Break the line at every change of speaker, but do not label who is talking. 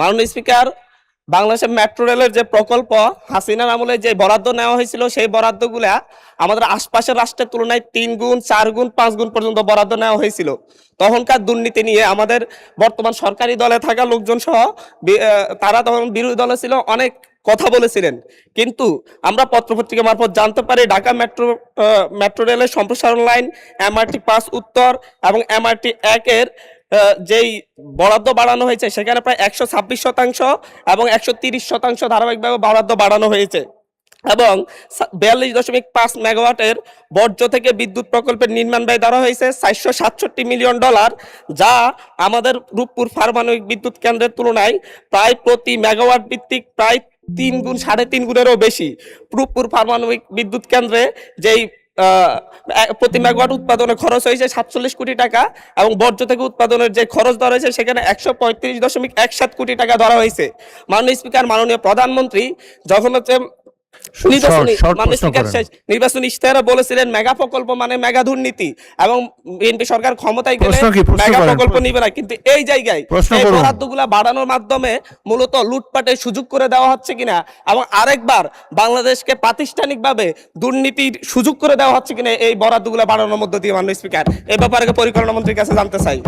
মাননীয় স্পিকার, বাংলাদেশের মেট্রো রেলের যে প্রকল্প হাসিনার আমলে যে বরাদ্দ নেওয়া হয়েছিল, সেই বরাদ্দগুলা আমাদের আশপাশের রাষ্ট্রের তুলনায় 3 গুণ 4 গুণ 5 গুণ পর্যন্ত বরাদ্দ নেওয়া হয়েছিল। তখনকার দুর্নীতি নিয়ে আমাদের বর্তমান সরকারি দলে থাকা লোকজন সহ তারা তখন বিরোধী দলে ছিল, অনেক কথা বলেছিলেন। কিন্তু আমরা পত্রপত্রিকা মারফত জানতে পারি ঢাকা মেট্রো রেলের সম্প্রসারণ লাইন MRT 5 উত্তর এবং MRT 1 এর যেই বরাদ্দ বাড়ানো হয়েছে, সেখানে প্রায় 126% এবং 130% ধারাবাহিকভাবে বরাদ্দ বাড়ানো হয়েছে এবং 42.5 মেগাওয়াটের বর্জ্য থেকে বিদ্যুৎ প্রকল্পের নির্মাণ ব্যয় ধরা হয়েছে $467 মিলিয়ন, যা আমাদের রূপপুর পারমাণবিক বিদ্যুৎ কেন্দ্রের তুলনায় প্রায় প্রতি মেগাওয়াট ভিত্তিক প্রায় 3 গুণ 3.5 গুণেরও বেশি। রূপপুর পারমাণবিক বিদ্যুৎ কেন্দ্রে যেই প্রতি মেগাওয়াট উৎপাদনে খরচ হয়েছে 47 কোটি টাকা এবং বর্জ্য থেকে উৎপাদনের যে খরচ ধরা হয়েছে সেখানে 135.17 কোটি টাকা ধরা হয়েছে। মাননীয় স্পিকার, মাননীয় প্রধানমন্ত্রী যখন হচ্ছে নির্বাচনী ইশতেহারে বলেছিলেন মেগা প্রকল্প মানে মেগা দুর্নীতি এবং বিএনপি সরকার ক্ষমতায় গেলে মেগা প্রকল্প নিবে না, কিন্তু এই জায়গায় এই বরাদ্দগুলা বাড়ানোর মাধ্যমে মূলত লুটপাটের সুযোগ করে দেওয়া হচ্ছে কিনা এবং আরেকবার বাংলাদেশকে প্রাতিষ্ঠানিকভাবে দুর্নীতির সুযোগ করে দেওয়া হচ্ছে কিনা এই বরাদ্দগুলা বাড়ানোর মধ্য দিয়ে। মাননীয় স্পিকার, এই ব্যাপারে পরিকল্পনা মন্ত্রীর কাছে জানতে চাই।